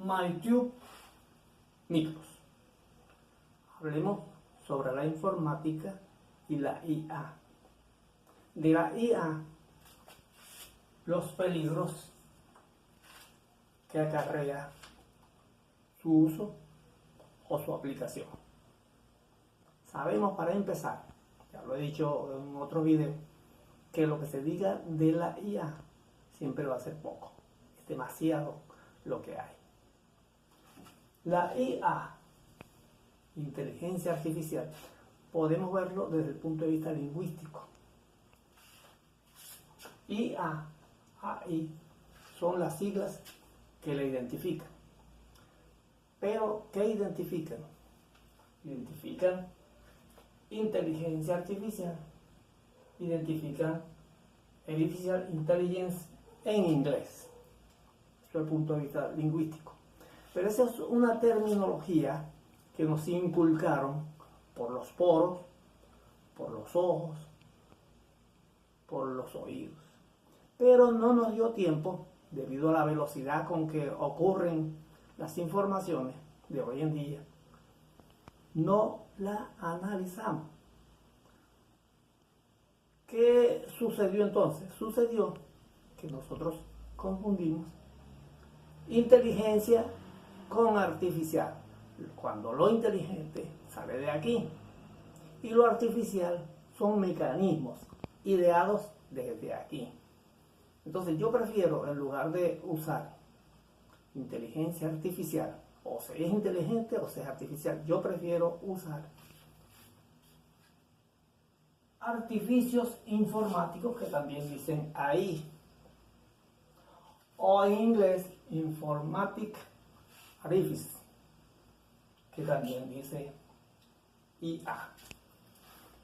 MyTube Micros. Hablemos sobre la informática y la IA. De la IA, los peligros que acarrea su uso o su aplicación. Sabemos, para empezar, ya lo he dicho en otro video, que lo que se diga de la IA siempre va a ser poco. Es demasiado lo que hay. La IA, inteligencia artificial, podemos verlo desde el punto de vista lingüístico. IA, AI, son las siglas que la identifican. Pero, ¿qué identifican? Identifican inteligencia artificial, identifican artificial intelligence en inglés, desde el punto de vista lingüístico. Pero esa es una terminología que nos inculcaron por los poros, por los ojos, por los oídos. Pero no nos dio tiempo, debido a la velocidad con que ocurren las informaciones de hoy en día, no la analizamos. ¿Qué sucedió entonces? Sucedió que nosotros confundimos inteligencia con artificial, cuando lo inteligente sale de aquí y lo artificial son mecanismos ideados desde aquí. Entonces yo prefiero, en lugar de usar inteligencia artificial, o se es inteligente o se es artificial, yo prefiero usar artificios informáticos, que también dicen AI, o en inglés Informatic Artifice, que también dice IA.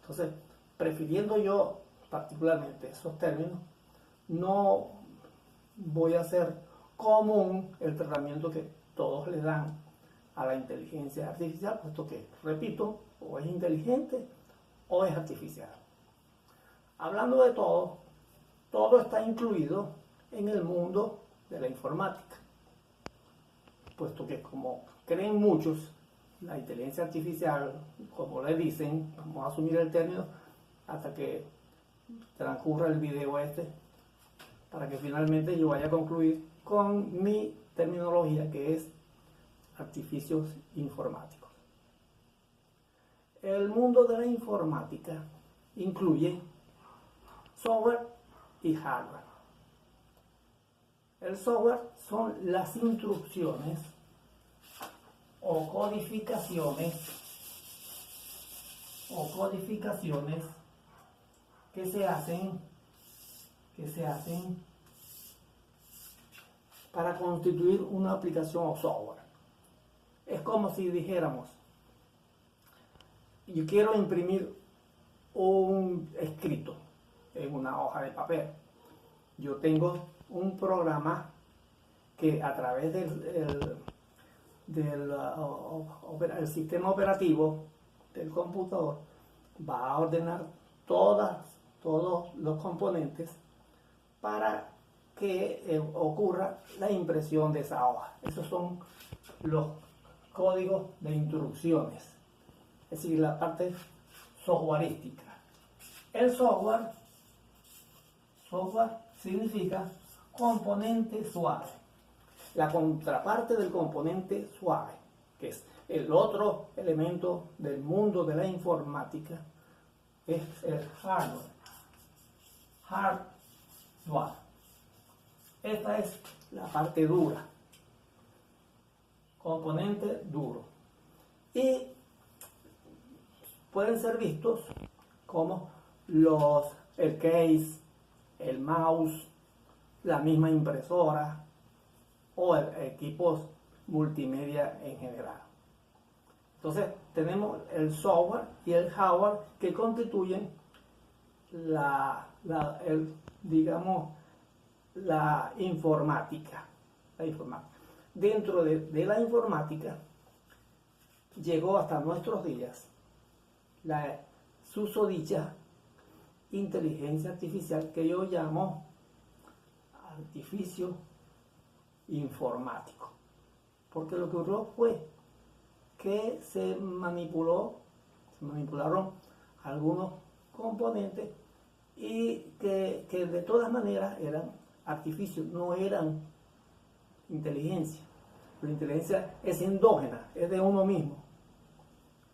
Entonces, prefiriendo yo particularmente esos términos, no voy a hacer común el tratamiento que todos le dan a la inteligencia artificial, puesto que, repito, o es inteligente o es artificial. Hablando de todo, todo está incluido en el mundo de la informática, puesto que, como creen muchos, la inteligencia artificial, como le dicen, vamos a asumir el término hasta que transcurra el video para que finalmente yo vaya a concluir con mi terminología, que es artificios informáticos. El mundo de la informática incluye software y hardware. El software son las instrucciones o codificaciones que se hacen para constituir una aplicación o software. Es como si dijéramos, yo quiero imprimir un escrito en una hoja de papel. Yo tengo un programa que, a través del sistema operativo del computador, va a ordenar todos los componentes para que ocurra la impresión de esa hoja. Esos son los códigos de instrucciones, es decir, la parte softwarística. El software significa componente suave. La contraparte del componente suave, que es el otro elemento del mundo de la informática, es el hardware. Hardware. Esta es la parte dura, componente duro. Y pueden ser vistos como el case, el mouse, la misma impresora o equipos multimedia en general. Entonces tenemos el software y el hardware, que constituyen la informática. Dentro de la informática llegó hasta nuestros días la susodicha inteligencia artificial, que yo llamo artificio informático, porque lo que ocurrió fue que se manipularon algunos componentes y que de todas maneras eran artificios, no eran inteligencia. La inteligencia es endógena, es de uno mismo.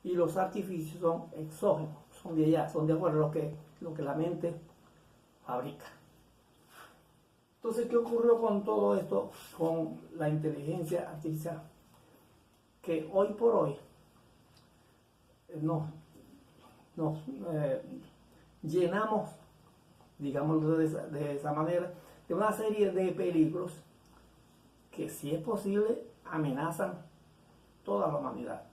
Y los artificios son exógenos, son de allá, son de afuera, lo que la mente fabrica. Entonces, ¿qué ocurrió con todo esto, con la inteligencia artificial? Que hoy por hoy nos llenamos, digámoslo de esa manera, de una serie de peligros que, si es posible, amenazan toda la humanidad.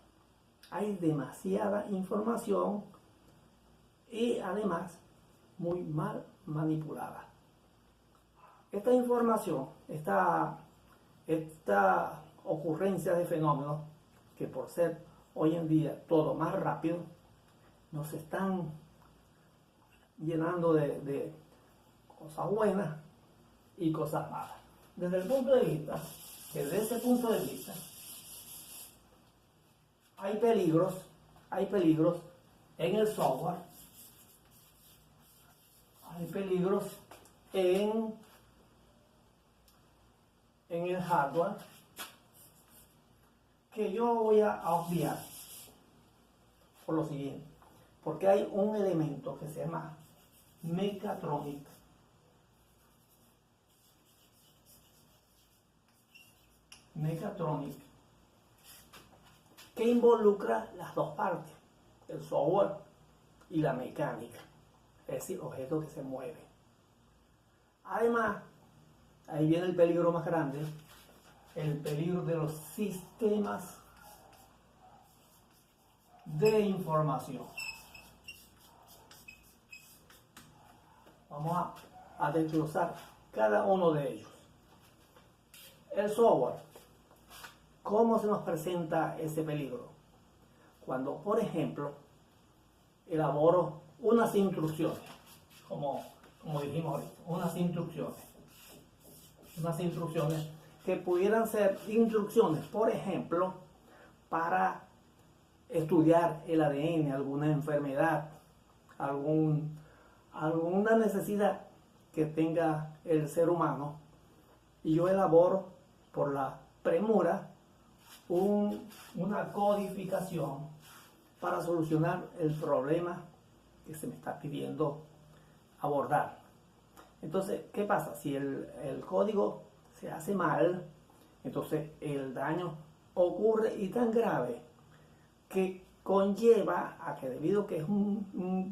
Hay demasiada información y además muy mal manipulada. Esta información, esta ocurrencia de fenómenos, que por ser hoy en día todo más rápido, nos están llenando de cosas buenas y cosas malas. Desde ese punto de vista, hay peligros en el software, hay peligros en el hardware, que yo voy a obviar por lo siguiente, porque hay un elemento que se llama mecatrónica. Mecatrónica, que involucra las dos partes, el software y la mecánica, es decir, objetos que se mueven. Además, ahí viene el peligro más grande, el peligro de los sistemas de información. Vamos a desglosar cada uno de ellos. El software. ¿Cómo se nos presenta ese peligro? Cuando, por ejemplo, elaboro unas instrucciones, como dijimos ahorita, unas instrucciones que pudieran ser instrucciones, por ejemplo, para estudiar el ADN, alguna enfermedad, alguna necesidad que tenga el ser humano, y yo elaboro por la premura una codificación para solucionar el problema que se me está pidiendo abordar. Entonces, ¿qué pasa? Si el código se hace mal, entonces el daño ocurre, y tan grave que conlleva a que, debido a que es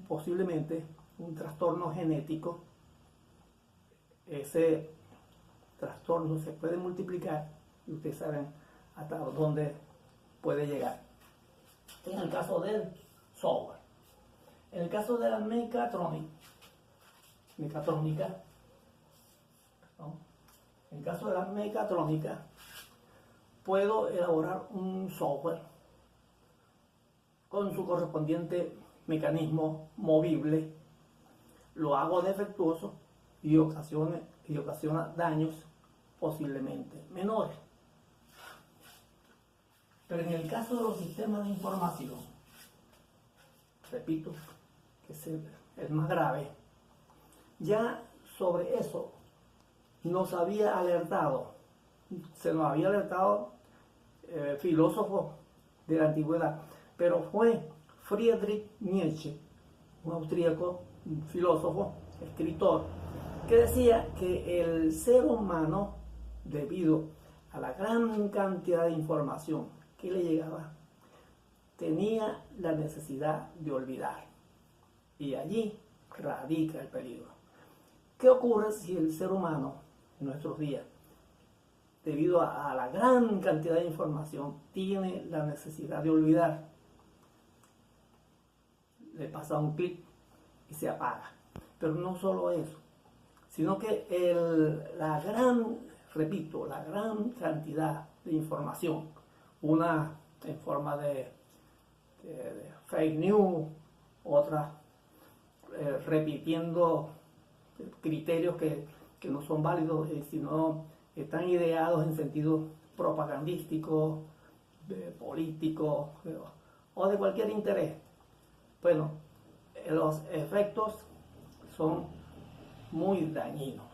posiblemente un trastorno genético, ese trastorno se puede multiplicar y ustedes saben hasta dónde puede llegar. En el caso del software. En el caso de la mecatrónica, en el caso de la mecatrónica, puedo elaborar un software con su correspondiente mecanismo movible, lo hago defectuoso y ocasiona daños posiblemente menores. Pero en el caso de los sistemas de información, repito, que es el más grave, ya sobre eso se nos había alertado filósofos de la antigüedad, pero fue Friedrich Nietzsche, un austríaco, un filósofo, escritor, que decía que el ser humano, debido a la gran cantidad de información que le llegaba, tenía la necesidad de olvidar. Y allí radica el peligro. ¿Qué ocurre si el ser humano en nuestros días, debido a la gran cantidad de información, tiene la necesidad de olvidar? Le pasa un clic y se apaga. Pero no solo eso, sino que la gran cantidad de información, una en forma de fake news, otra repitiendo criterios que no son válidos, sino están ideados en sentido propagandístico, político o de cualquier interés. Bueno, los efectos son muy dañinos.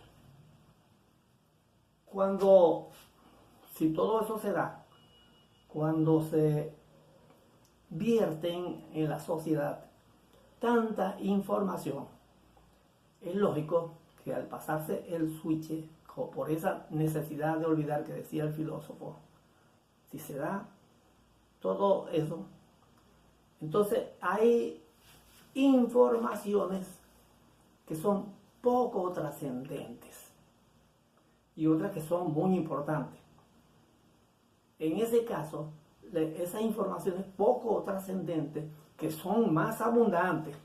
Si todo eso se da, cuando se vierten en la sociedad tanta información, es lógico que al pasarse el switch, por esa necesidad de olvidar que decía el filósofo, si se da todo eso, entonces hay informaciones que son poco trascendentes y otras que son muy importantes. En ese caso, esas informaciones poco trascendentes, que son más abundantes,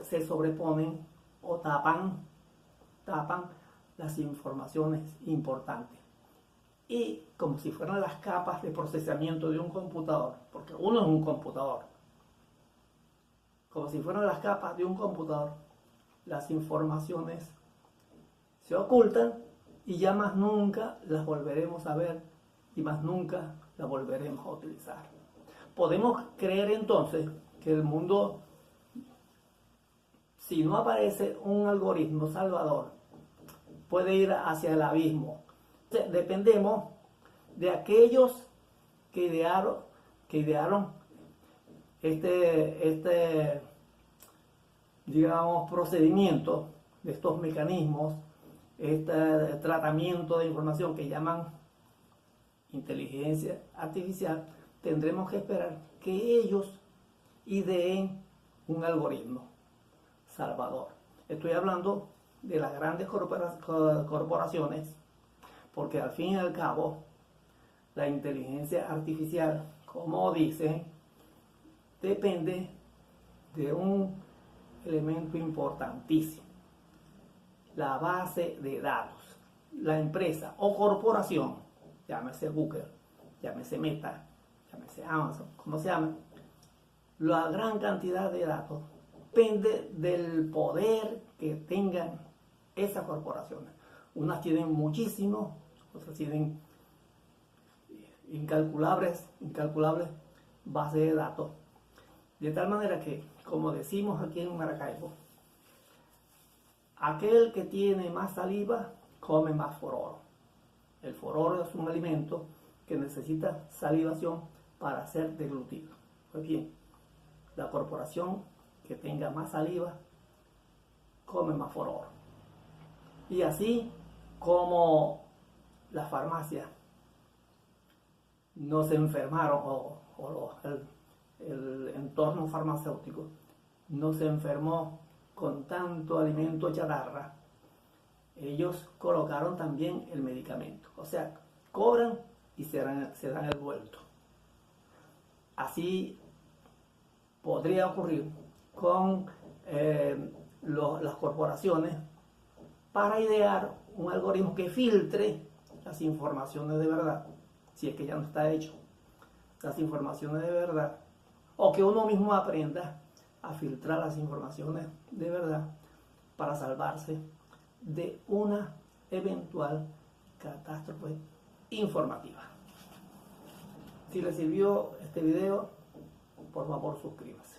se sobreponen o tapan las informaciones importantes. Y como si fueran las capas de procesamiento de un computador, porque uno es un computador, como si fueran las capas de un computador, las informaciones se ocultan y ya más nunca las volveremos a ver y más nunca las volveremos a utilizar. Podemos creer entonces que el mundo, si no aparece un algoritmo salvador, puede ir hacia el abismo. Dependemos de aquellos que idearon este digamos, procedimiento de estos mecanismos, este tratamiento de información que llaman inteligencia artificial. Tendremos que esperar que ellos ideen un algoritmo salvador. Estoy hablando de las grandes corporaciones, porque al fin y al cabo la inteligencia artificial, como dicen, depende de un elemento importantísimo: la base de datos. La empresa o corporación, llámese Google, llámese Meta, llámese Amazon, como se llama, la gran cantidad de datos depende del poder que tengan esas corporaciones. Unas tienen muchísimo, otras tienen incalculables bases de datos. De tal manera que, como decimos aquí en Maracaibo, aquel que tiene más saliva come más fororo. El fororo es un alimento que necesita salivación para ser deglutido. Pues bien, la corporación que tenga más saliva come más fororo. Y así como las farmacias no se enfermaron, el entorno farmacéutico no se enfermó con tanto alimento chatarra, ellos colocaron también el medicamento. O sea, cobran y se dan el vuelto. Así podría ocurrir con las corporaciones para idear un algoritmo que filtre las informaciones de verdad, si es que ya no está hecho, las informaciones de verdad, o que uno mismo aprenda a filtrar las informaciones de verdad para salvarse de una eventual catástrofe informativa. Si les sirvió este video, por favor suscríbase.